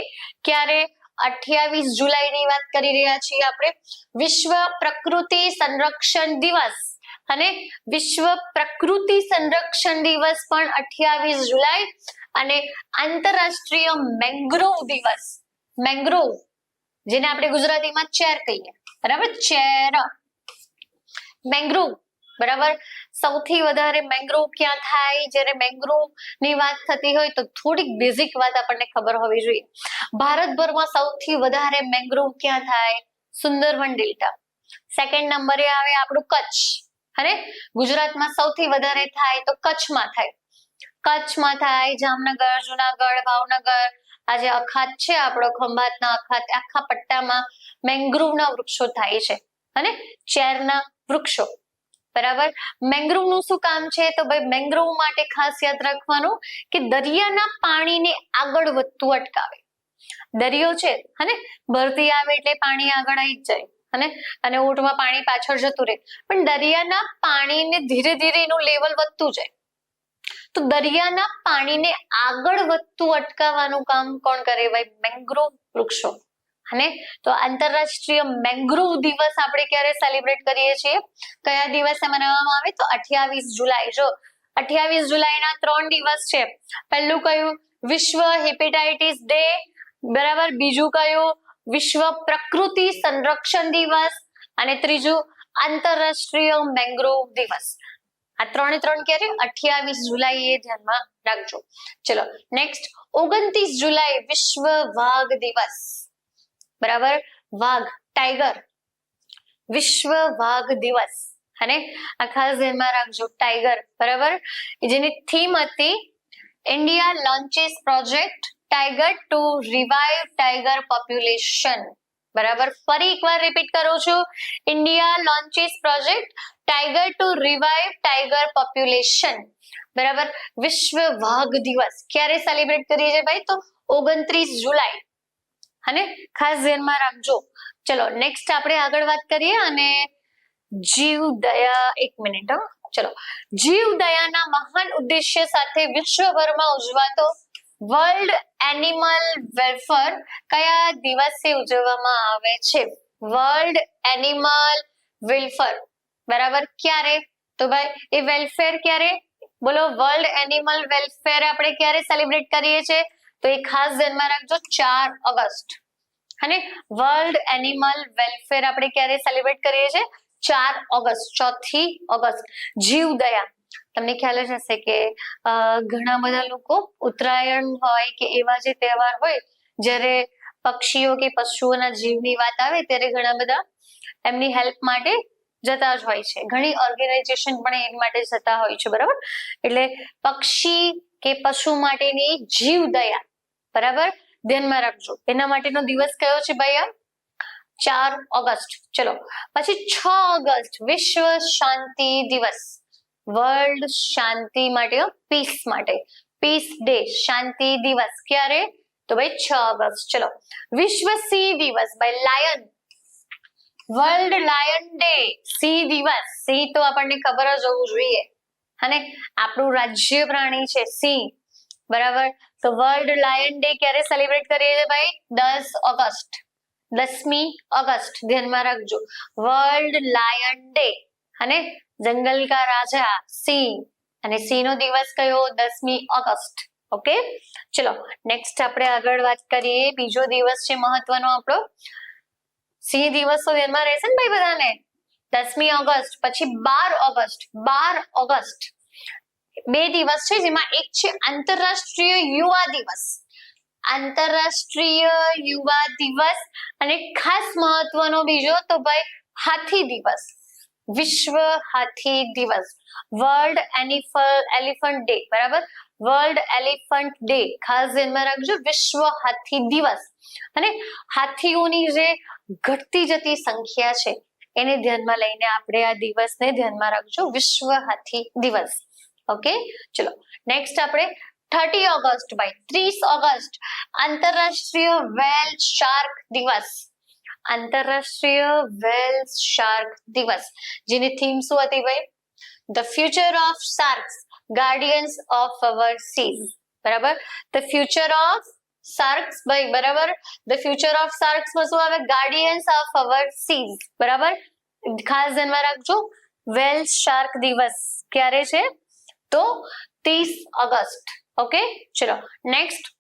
Speaker 1: ક્યારે? 28 જુલાઈની વાત કરી રહ્યા છીએ આપણે. વિશ્વ પ્રકૃતિ સંરક્ષણ દિવસ અને વિશ્વ પ્રકૃતિ સંરક્ષણ દિવસ પણ 28 જુલાઈ અને આંતરરાષ્ટ્રીય મેંગ્રોવ દિવસ, મેંગ્રોવ જેને આપણે ગુજરાતીમાં ચેર કહીએ, બરાબર, ચેર, મેંગ્રોવ, બરાબર. સૌથી વધારે મેંગ્રોવ ક્યાં થાય? જ્યારે મેંગ્રોવ ની વાત થતી હોય તો થોડીક બેઝિક વાત આપણને ખબર હોવી જોઈએ. ભારતભરમાં સૌથી વધારે મેંગ્રોવ ક્યાં થાય? સુંદરવન ડેલ્ટા. સેકન્ડ નંબરે આવે આપણું કચ્છ, અને ગુજરાતમાં સૌથી વધારે થાય તો કચ્છમાં થાય. કચ્છમાં થાય, જામનગર, જુનાગઢ, ભાવનગર, આ જે અખાત છે આપણો ખંભાતના અખાત, આખા પટ્ટામાં મેંગ્રોવના વૃક્ષો થાય છે અને ચેરના વૃક્ષો, બરાબર. મેંગ્રોવનું શું કામ છે? તો ભાઈ મેંગ્રોવ માટે ખાસ યાદ રાખવાનું કે દરિયાના પાણીને આગળ વધતું અટકાવે. દરિયો છે અને ભરતી આવે એટલે પાણી આગળ આવી જ જાય અને ઊંટમાં પાણી પાછળ જતું રહે, પણ દરિયાના પાણીને ધીરે ધીરે એનું લેવલ વધતું જાય. તો દરિયાના પાણીને આગળ વધતું અટકાવવાનું કામ કોણ કરે? ભાઈ મેંગ્રોવ વૃક્ષો. અને તો આંતરરાષ્ટ્રીય મેંગ્રોવ દિવસ આપણે ક્યારે સેલિબ્રેટ કરીએ છીએ? કયા દિવસે મનાવવામાં આવે? તો 28 જુલાઈ. જો 28 જુલાઈના 3 દિવસ છે. પહેલું કયું? વિશ્વ હેપેટાઇટિસ ડે, બરાબર. બીજું કયું? વિશ્વ પ્રકૃતિ સંરક્ષણ દિવસ, અને ત્રીજું આંતરરાષ્ટ્રીય મેંગ્રોવ દિવસ. આ 3 ક્યારે? 28 જુલાઈ, એ ધ્યાનમાં રાખજો. ચલો નેક્સ્ટ, 29 જુલાઈ વિશ્વ વાઘ દિવસ, બરાબર. વાઘ, ટાઈગર, વિશ્વ વાઘ દિવસ. અને આ ખાસ ધ્યાનમાં રાખજો, ટાઈગર, બરાબર. જેની થીમ હતી India launches project tiger to revive tiger population, બરાબર. ફરી એકવાર રિપીટ કરું છું, India launches project tiger to revive tiger population, બરાબર. વિશ્વ વાઘ દિવસ ક્યારે સેલિબ્રેટ કરીએ છીએ ભાઈ? તો 29 જુલાઈ. અને ખાસ ધ્યાનમાં રાખજો. ચલો નેક્સ્ટ આપણે આગળ વાત કરીએ. અને જીવ દયા, એક મિનિટ, ચલો. જીવ દયાના મહાન ઉદ્દેશ્ય સાથે વિશ્વભરમાં ઉજવાતો વર્લ્ડ એનિમલ વેલફેર કયા દિવસે ઉજવવામાં આવે છે? વર્લ્ડ એનિમલ વેલફેર, બરાબર. ક્યારે? તો ભાઈ એ વેલફેર ક્યારે? બોલો, વર્લ્ડ એનિમલ વેલફેર આપણે ક્યારે સેલિબ્રેટ કરીએ છીએ? તો એ ખાસ ધ્યાનમાં રાખજો, 4 ઓગસ્ટ. અને વર્લ્ડ એનિમલ વેલફેર આપણે ક્યારે સેલિબ્રેટ કરીએ છીએ? 4 ઓગસ્ટ, 4 ઓગસ્ટ. જીવદયા, તમને ખ્યાલ જ હશે કે ઘણા બધા લોકો ઉત્તરાયણ હોય કે એવા જે તહેવાર હોય, જ્યારે પક્ષીઓ કે પશુઓના જીવની વાત આવે ત્યારે ઘણા બધા એમની હેલ્પ માટે જતા જ હોય છે. ઘણી ઓર્ગેનાઇઝેશન પણ એ માટે જતા હોય છે, બરાબર. એટલે પક્ષી કે પશુ માટેની જીવદયા, બરાબર, ધ્યાનમાં રાખજો. એના માટેનો દિવસ કયો છે ભાઈ? 4 ઓગસ્ટ. ચલો પછી 6 ઓગસ્ટ વિશ્વ શાંતિ દિવસ, વર્લ્ડ શાંતિ માટે, પીસ માટે, પીસ ડે, શાંતિ દિવસ. ક્યારે? તો ભાઈ 6 ઓગસ્ટ. ચલો વિશ્વ સિંહ દિવસ, ભાઈ લાયન, વર્લ્ડ લાયન ડે, સિંહ દિવસ. સિંહ તો આપણને ખબર જ હોવું જોઈએ, અને આપણું રાજ્ય પ્રાણી છે સિંહ, બરાબર. તો વર્લ્ડ લાયન ડે ક્યારે સેલિબ્રેટ કરીએ છીએ ભાઈ? 10 ઓગસ્ટ, 10મી ઓગસ્ટ, ધ્યાનમાં રાખજો. World lion day. અને જંગલ કા રાજા સિંહ, અને સિંહ નો દિવસ કયો? 10મી ઓગસ્ટ. ઓકે, ચલો નેક્સ્ટ આપણે આગળ વાત કરીએ. બીજો દિવસ છે મહત્વનો આપણો સિંહ દિવસ, તો ધ્યાનમાં રહેશે ને ભાઈ બધાને? 10મી ઓગસ્ટ. પછી 12 ઓગસ્ટ, 12 ઓગસ્ટ 2 દિવસ છે, જેમાં એક છે આંતરરાષ્ટ્રીય યુવા દિવસ, આંતરરાષ્ટ્રીય યુવા દિવસ. અને ખાસ મહત્વનો બીજો તો ભાઈ હાથી દિવસ, વિશ્વ હાથી દિવસ, વર્લ્ડ એલિફન્ટ ડે, બરાબર. વર્લ્ડ એલિફન્ટ ડે ખાસ ધ્યાનમાં રાખજો, વિશ્વ હાથી દિવસ. અને હાથીઓની જે ઘટતી જતી સંખ્યા છે એને ધ્યાનમાં લઈને આપણે આ દિવસને ધ્યાનમાં રાખજો, વિશ્વ હાથી દિવસ. ઓકે, ચલો નેક્સ્ટ આપણે 30 ઓગસ્ટ ભાઈ, 30 ઓગસ્ટ આંતરરાષ્ટ્રીય વેલ શાર્ક દિવસ, આંતરરાષ્ટ્રીય વેલ શાર્ક દિવસ, જેની થીમ શું હતી ભાઈ? The future of sharks, guardians of our seas, બરાબર. ધ ફ્યુચર ઓફ શાર્ક્સ ભાઈ બરાબર, ધ ફ્યુચર ઓફ શાર્ક્સ માં શું આવે? ગાર્ડિયન્સ ઓફ અવર સીઝ બરાબર. ખાસ ધ્યાનમાં રાખજો, વેલ શાર્ક દિવસ ક્યારે છે? તો 30 ઓગસ્ટ. ઓકે, ચલો નેક્સ્ટ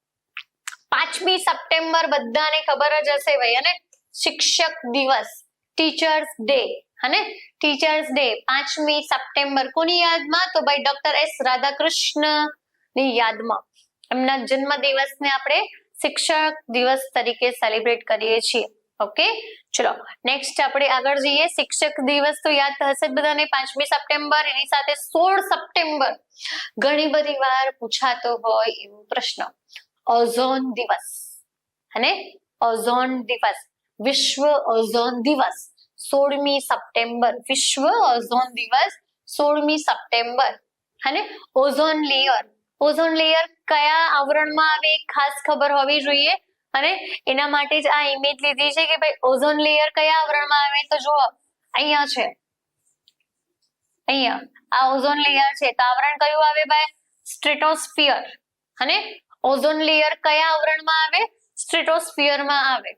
Speaker 1: 5મી સપ્ટેમ્બર બધાને ખબર જ હશે ભાઈ, અને શિક્ષક દિવસ, ટીચર્સ ડે, અને ટીચર્સ ડે 5મી સપ્ટેમ્બર કોની યાદમાં? તો ભાઈ ડોક્ટર એસ રાધાકૃષ્ણ ની યાદમાં. એમના જન્મ દિવસને આપણે શિક્ષક દિવસ તરીકે સેલિબ્રેટ કરીએ છીએ. ઓકે, ચલો નેક્સ્ટ આપણે આગળ જઈએ. શિક્ષક દિવસ તો યાદ હશે જ બધાને, 5મી સપ્ટેમ્બર. એની સાથે 16 સપ્ટેમ્બર ઘણી બધી વાર પૂછાતો હોય એવો પ્રશ્ન, ઓઝોન દિવસ. અને ઓઝોન દિવસ, વિશ્વ ઓઝોન દિવસ 16મી સપ્ટેમ્બર, વિશ્વ ઓઝોન દિવસ 16મી સપ્ટેમ્બર. અને ઓઝોન લેયર, ઓઝોન લેયર કયા આવરણમાં આવે ખાસ ખબર હોવી જોઈએ, અને એના માટે જ આ ઇમેજ લીધી છે કે ભાઈ ઓઝોન લેયર કયા આવરણમાં આવે. તો જુઓ અહીંયા છે, અહીંયા આ ઓઝોન લેયર છે, તો આવરણ કયું આવે ભાઈ? સ્ટ્રેટોસ્ફિયર. અને ઓઝોન લેયર કયા આવરણમાં આવે? સ્ટ્રેટોસ્ફિયરમાં આવે.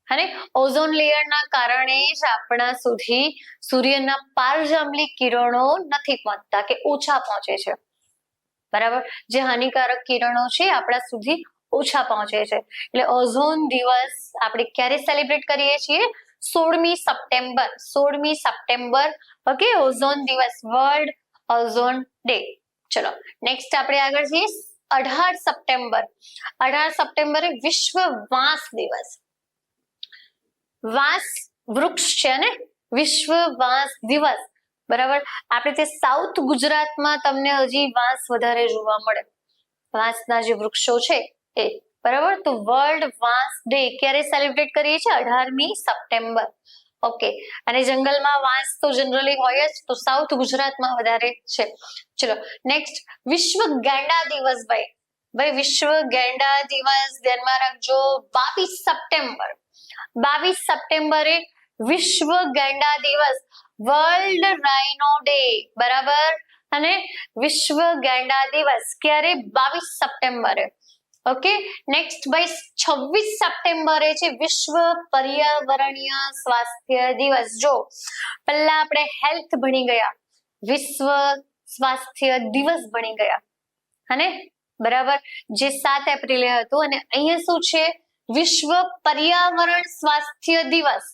Speaker 1: અને ઓઝોન લેયરના કારણે જ આપણા સુધી સૂર્યના પારજાંબલી કિરણો નથી પહોંચતા કે ઓછા પહોંચે છે બરાબર. જે હાનિકારક કિરણો છે આપણા સુધી ઓછા પહોંચે છે. એટલે ઓઝોન દિવસ આપણે ક્યારે સેલિબ્રેટ કરીએ છીએ? 16મી સપ્ટેમ્બર, 16મી સપ્ટેમ્બર. ઓકે, ઓઝોન દિવસ, વર્લ્ડ ઓઝોન ડે. ચલો નેક્સ્ટ આપણે આગળ જઈએ. 18 સપ્ટેમ્બર, 18 સપ્ટેમ્બરે વિશ્વ વાંસ દિવસ. વાંસ વૃક્ષ છે ને, વિશ્વ વાંસ દિવસ બરાબર. આપણે તે સાઉથ ગુજરાતમાં તમને હજી વાંસ વધારે જોવા મળે, વાંસના જે વૃક્ષો છે એ બરાબર. તો વર્લ્ડ વાંસ ડે ક્યારે સેલિબ્રેટ કરીએ છીએ? 18મી સપ્ટેમ્બર. ઓકે, અને જંગલમાં વાંસ તો જનરલી હોય જ, તો સાઉથ ગુજરાતમાં વધારે છે. ચલો નેક્સ્ટ વિશ્વ ગેંડા દિવસ. ભાઈ વિશ્વ ગેંડા દિવસ ધ્યાનમાં રાખજો. 22 સપ્ટેમ્બર, 22 સપ્ટેમ્બરે વિશ્વ ગેંડા દિવસ, વર્લ્ડ રાઇનો ડે બરાબર. અને વિશ્વ ગેંડા દિવસ ક્યારે? 22 સપ્ટેમ્બરે. ઓકે, નેક્સ્ટ ભાઈ 26 સપ્ટેમ્બરે છે વિશ્વ પર્યાવરણીય સ્વાસ્થ્ય દિવસ. જો પહેલા આપણે હેલ્થ ભણી ગયા, વિશ્વ સ્વાસ્થ્ય દિવસ ભણી ગયા, અને બરાબર જે 7 એપ્રિલે હતું. અને અહીંયા શું છે? વિશ્વ પર્યાવરણ સ્વાસ્થ્ય દિવસ.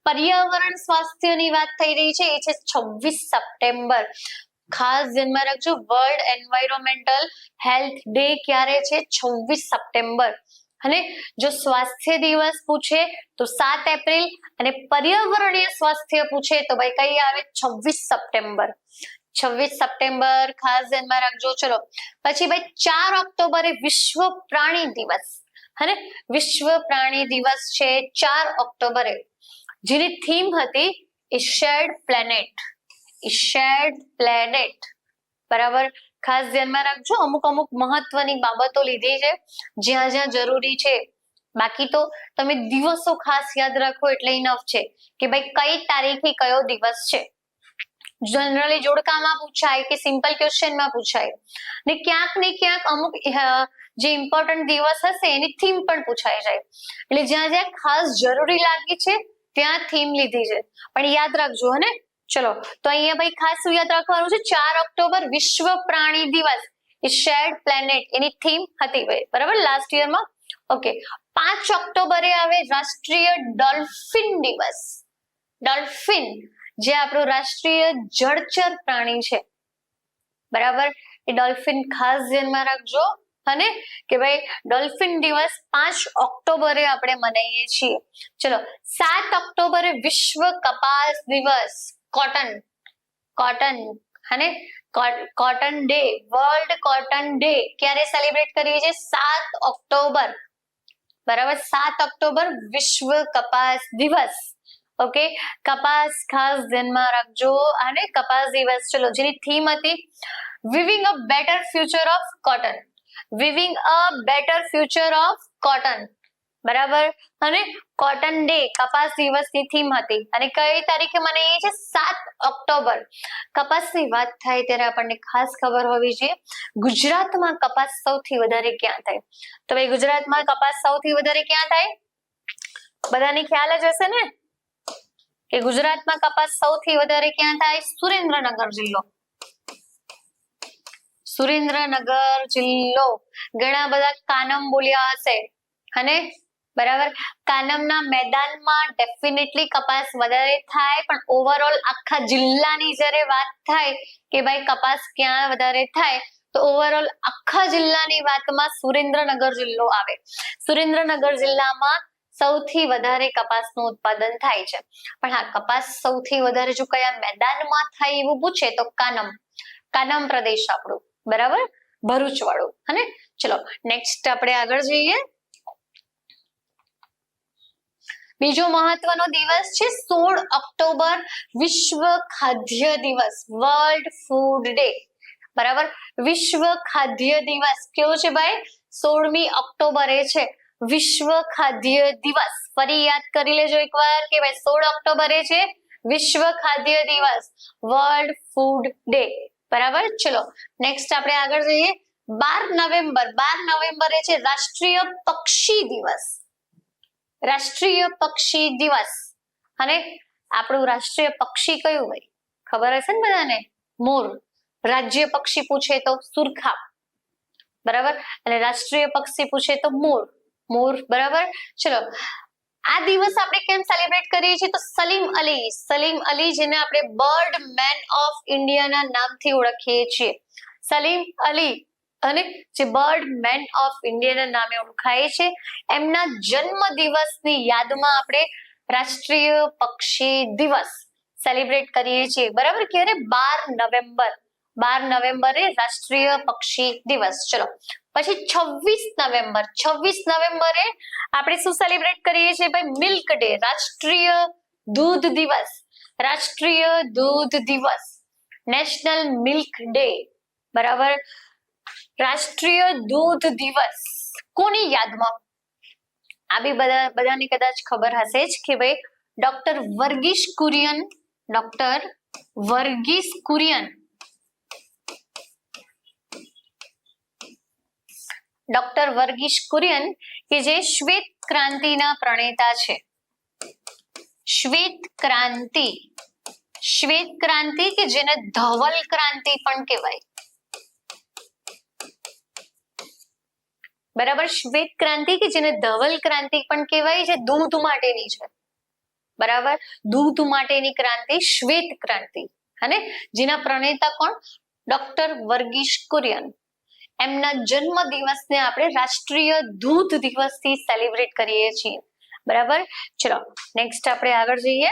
Speaker 1: પર્યાવરણ સ્વાસ્થ્યની વાત થઈ રહી છે, એ છે 26 સપ્ટેમ્બર. ખાસ ધ્યાનમાં રાખજો, વર્લ્ડ એન્વાયરમેન્ટલ હેલ્થ ડે ક્યારે છે? 26 સપ્ટેમ્બર. અને જો સ્વાસ્થ્ય દિવસ પૂછે તો 7 એપ્રિલ, અને પર્યાવરણીય સ્વાસ્થ્ય પૂછે તો ભાઈ કઈ આવે? 26 સપ્ટેમ્બર. 26 સપ્ટેમ્બર ખાસ ધ્યાનમાં રાખજો. ચલો પછી ભાઈ 4 ઓક્ટોબરે વિશ્વ પ્રાણી દિવસ. અને વિશ્વ પ્રાણી દિવસ છે 4 ઓક્ટોબરે, જેની થીમ હતી શેર્ડ પ્લેનેટ, શેર્ડ પ્લેનેટ બરાબર. ખાસ ધ્યાનમાં રાખજો, અમુક મહત્વની બાબતો લીધી છે જ્યાં જ્યાં જરૂરી છે. બાકી તો તમે દિવસો ખાસ યાદ રાખો એટલે ઇનફ છે કે ભાઈ કઈ તારીખે કયો દિવસ છે. જનરલી જોડકામાં પૂછાય કે સિમ્પલ ક્વેશ્ચનમાં પૂછાય, ને ક્યાંક અમુક જે ઇમ્પોર્ટન્ટ દિવસ હશે એની થીમ પણ પૂછાઈ જાય. એટલે જ્યાં જ્યાં ખાસ જરૂરી લાગી છે ત્યાં થીમ લીધી છે, પણ યાદ રાખજો. અને ચલો તો અહીંયા ભાઈ ખાસ શું યાદ રાખવાનું છે? 4 ઓક્ટોબર વિશ્વ પ્રાણી દિવસ, શેર્ડ પ્લેનેટ એની થીમ હતી ભાઈ બરાબર લાસ્ટ યરમાં. ઓકે, 5 ઓક્ટોબરે આવે રાષ્ટ્રીય ડોલ્ફિન દિવસ. ડોલ્ફિન જે આપણું રાષ્ટ્રીય જળચર પ્રાણી છે બરાબર, એ ડોલ્ફિન ખાસ ધ્યાનમાં રાખજો. અને કે ભાઈ ડોલ્ફિન દિવસ 5 ઓક્ટોબરે આપણે મનાવીએ છીએ. ચલો 7 ઓક્ટોબરે વિશ્વ કપાસ દિવસ, કોટન અને cotton day, world cotton day ક્યારે સેલિબ્રેટ કરીએ છીએ? 7 ઓક્ટોબર બરાબર. 7 ઓક્ટોબર વિશ્વ કપાસ દિવસ. ઓકે, કપાસ ખાસ ધ્યાનમાં રાખજો. અને કપાસ દિવસ ચલો જેની થીમ હતી weaving a better future of cotton, weaving a better future of cotton બરાબર. અને કોટન ડે કપાસ દિવસની થીમ હતી અને કઈ તારીખે મનાવીએ છીએ? 7 ઓક્ટોબર. કપાસની વાત થાય ત્યારે આપણને ખાસ ખબર હોવી જોઈએ ગુજરાતમાં કપાસ સૌથી વધારે ક્યાં થાય? તો ભાઈ ગુજરાતમાં કપાસ સૌથી વધારે ક્યાં થાય? બધાને ખ્યાલ જ હશે ને કે ગુજરાતમાં કપાસ સૌથી વધારે ક્યાં થાય? સુરેન્દ્રનગર જિલ્લો. સુરેન્દ્રનગર જિલ્લો. ઘણા બધા કાનમ બોલ્યા હશે અને બરાબર. કાનમના મેદાનમાં ડેફિનેટલી કપાસ વધારે થાય, પણ ઓવરઓલ આખા જિલ્લાની જ્યારે વાત થાય કે ભાઈ કપાસ ક્યાં વધારે થાય, તો ઓવરઓલ આખા જિલ્લાની વાતમાં સુરેન્દ્રનગર જિલ્લો આવે. સુરેન્દ્રનગર જિલ્લામાં સૌથી વધારે કપાસનું ઉત્પાદન થાય છે. પણ હા, કપાસ સૌથી વધારે જો કયા મેદાનમાં થાય એવું પૂછે તો કાનમ પ્રદેશ આપણું, બરાબર, ભરૂચ વાળું. અને ચલો નેક્સ્ટ આપણે આગળ જઈએ. બીજો મહત્વનો દિવસ છે 16 ઓક્ટોબર, વિશ્વ ખાદ્ય દિવસ, વર્લ્ડ ફૂડ ડે. બરાબર. વિશ્વ ખાદ્ય દિવસ કેવો છે ભાઈ? 16મી ઓક્ટોબરે છે વિશ્વ ખાદ્ય દિવસ. ફરી યાદ કરી લેજો એકવાર કે ભાઈ 16 ઓક્ટોબરે છે વિશ્વ ખાદ્ય દિવસ, વર્લ્ડ ફૂડ ડે. બરાબર. ચલો નેક્સ્ટ આપણે આગળ જઈએ. 12 નવેમ્બર, 12 નવેમ્બરે છે રાષ્ટ્રીય પક્ષી દિવસ. રાષ્ટ્રીય પક્ષી દિવસ. અને આપણું રાષ્ટ્રીય પક્ષી કયું ભાઈ? ખબર હશે ને બધાને? મોર. રાજ્ય પક્ષી પૂછે તો સુરખાબ, બરાબર, અને રાષ્ટ્રીય પક્ષી પૂછે તો મોર. બરાબર. ચલો આ દિવસ આપણે કેમ સેલિબ્રેટ કરીએ છીએ? તો સલીમ અલી જેને આપણે બર્ડ મેન ઓફ ઇન્ડિયાના નામથી ઓળખીએ છીએ. સલીમ અલી અને જે બર્ડ મેન ઓફ ઇન્ડિયાના નામે ઓળખાય છે, એમના જન્મ દિવસની યાદમાં આપણે રાષ્ટ્રીય પક્ષી દિવસ સેલિબ્રેટ કરીએ છીએ. બરાબર. ક્યારે? 12 નવેમ્બર. 12 નવેમ્બરે રાષ્ટ્રીય પક્ષી દિવસ. ચલો પછી 26 નવેમ્બર. 26 નવેમ્બરે આપણે શું સેલિબ્રેટ કરીએ છીએ ભાઈ? મિલ્ક ડે, રાષ્ટ્રીય દૂધ દિવસ. રાષ્ટ્રીય દૂધ દિવસ, નેશનલ મિલ્ક ડે. બરાબર. રાષ્ટ્રીય દૂધ દિવસ કોની યાદમાં? આ બી બધાને કદાચ ખબર હશે જ કે ભાઈ doctor Verghese Kurian. Doctor Verghese Kurian. Doctor Verghese Kurian કે જે શ્વેત ક્રાંતિના પ્રણેતા છે. શ્વેત ક્રાંતિ કે જેને ધવલ ક્રાંતિ પણ કહેવાય. બરાબર. શ્વેત ક્રાંતિ કે જેને ધવલ ક્રાંતિ પણ કહેવાય, જે દૂધ માટેની છે. બરાબર. દૂધ માટેની ક્રાંતિ શ્વેત ક્રાંતિ. અને જેના પ્રણેતા કોણ? ડોક્ટર વર્ગીસ કુરિયન. એમના જન્મ દિવસને આપણે રાષ્ટ્રીય દૂધ દિવસથી સેલિબ્રેટ કરીએ છીએ. બરાબર. ચલો નેક્સ્ટ આપણે આગળ જઈએ.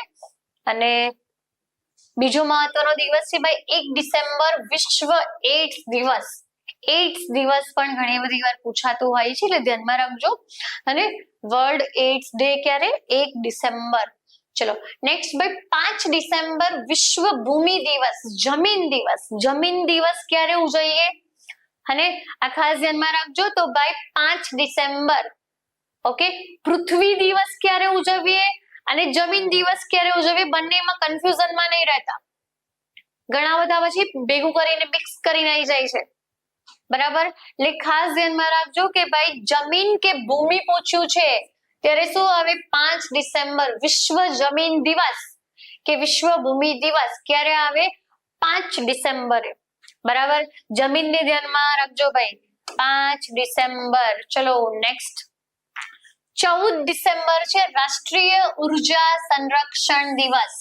Speaker 1: અને બીજો મહત્વનો દિવસ છે ભાઈ 1 ડિસેમ્બર, વિશ્વ એડ્સ દિવસ. એડ્સ દિવસ પણ ઘણી બધી વાર પૂછાતું હોય છે, એટલે ધ્યાનમાં રાખજો. અને વર્લ્ડ એડ્સ ડે ક્યારે? 1 ડિસેમ્બર. ચલો નેક્સ્ટ ભાઈ 5 ડિસેમ્બર, વિશ્વ ભૂમિ દિવસ, જમીન દિવસ. જમીન દિવસ ક્યારે ઉજવીએ? અને આ ખાસ ધ્યાનમાં રાખજો. તો ભાઈ 5 ડિસેમ્બર. ઓકે. પૃથ્વી દિવસ ક્યારે ઉજવીએ અને જમીન દિવસ ક્યારે ઉજવીએ? બંનેમાં કન્ફ્યુઝનમાં નહીં રહેતા. ઘણા બધા પછી ભેગું કરીને મિક્સ કરીને આવી જાય છે. બરાબર. એટલે ખાસ ધ્યાનમાં રાખજો કે ભાઈ જમીન કે ભૂમિ પૂછ્યું છે ત્યારે શું આવે? 5 ડિસેમ્બર વિશ્વ જમીન દિવસ કે વિશ્વ ભૂમિ દિવસ ક્યારે આવે? 5 ડિસેમ્બરે. બરાબર. જમીનને ધ્યાનમાં રાખજો ભાઈ, 5 ડિસેમ્બર. ચલો નેક્સ્ટ 14 ડિસેમ્બર છે રાષ્ટ્રીય ઉર્જા સંરક્ષણ દિવસ.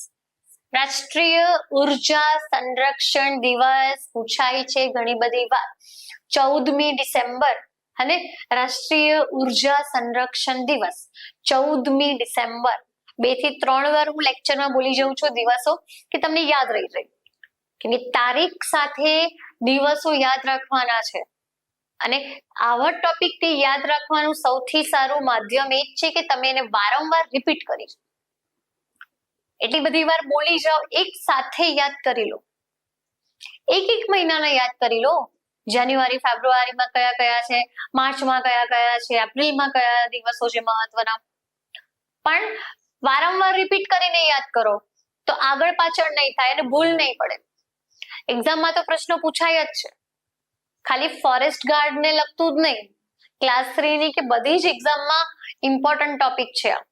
Speaker 1: રાષ્ટ્રીય ઉર્જા સંરક્ષણ દિવસ પૂછાય છે ઘણી બધી વાર. 14મી ડિસેમ્બર અને રાષ્ટ્રીય ઉર્જા સંરક્ષણ દિવસ 14મી ડિસેમ્બર. 2 થી 3 વાર હું લેક્ચરમાં બોલી જાઉં છું દિવસો, કે તમને યાદ રહી જાય. કે તારીખ સાથે દિવસો યાદ રાખવાના છે. અને આવા ટોપિકથી યાદ રાખવાનું સૌથી સારું માધ્યમ એ જ છે કે તમે એને વારંવાર રિપીટ કરી. એટલી બધી વાર બોલી જાઓ, એક સાથે યાદ કરી લો. એક મહિનાના યાદ કરી લો. જાન્યુઆરી ફેબ્રુઆરીમાં કયા કયા છે, માર્ચમાં કયા કયા છે, એપ્રિલમાં કયા દિવસો છે મહત્વના. પણ વારંવાર રિપીટ કરીને યાદ કરો તો આગળ પાછળ નહીં થાય અને ભૂલ નહીં પડે. એક્ઝામમાં તો પ્રશ્નો પૂછાય જ છે, ખાલી ફોરેસ્ટ ગાર્ડ ને લગતું જ નહીં, ક્લાસ 3 ની કે બધી જ એક્ઝામમાં ઇમ્પોર્ટન્ટ ટોપિક છે આ.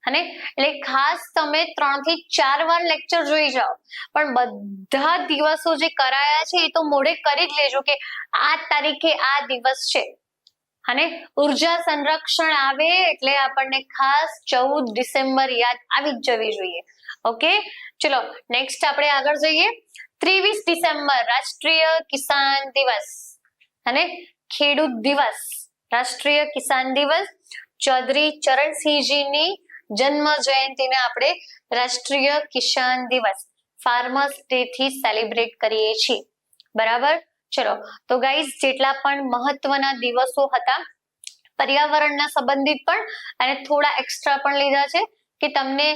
Speaker 1: અને એટલે ખાસ તમે 3 થી 4 વાર લેક્ચર જોઈ જાઓ, પણ બધા દિવસો જે કરાયા છે એ તો મોઢે કરી જ લેજો કે આ તારીખે આ દિવસ છે. અને ઉર્જા સંરક્ષણ આવે એટલે આપણને ખાસ 14 ડિસેમ્બર યાદ આવી જ જવી જોઈએ. ઓકે, ચલો નેક્સ્ટ આપણે આગળ જઈએ. 23 ડિસેમ્બર રાષ્ટ્રીય કિસાન દિવસ અને ખેડૂત દિવસ. રાષ્ટ્રીય કિસાન દિવસ, ચૌધરી ચરણસિંહજીની જન્મ જયંતિને આપણે રાષ્ટ્રીય કિસાન દિવસ, ફાર્મર્સ ડે થી સેલિબ્રેટ કરીએ છીએ. બરાબર, ચલો તો ગાઈઝ જેટલા પણ મહત્વના દિવસો હતા પર્યાવરણના સંબંધિત પણ અને થોડા એક્સ્ટ્રા પણ લીધા છે કે તમને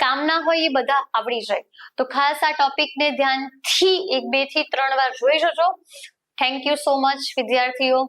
Speaker 1: કામ ના હોય એ બધા આવડી જાય. તો ખાસ આ ટોપિકને ધ્યાનથી 1, 2 થી 3 વાર જોઈ જજો. થેન્ક યુ સો મચ વિદ્યાર્થીઓ.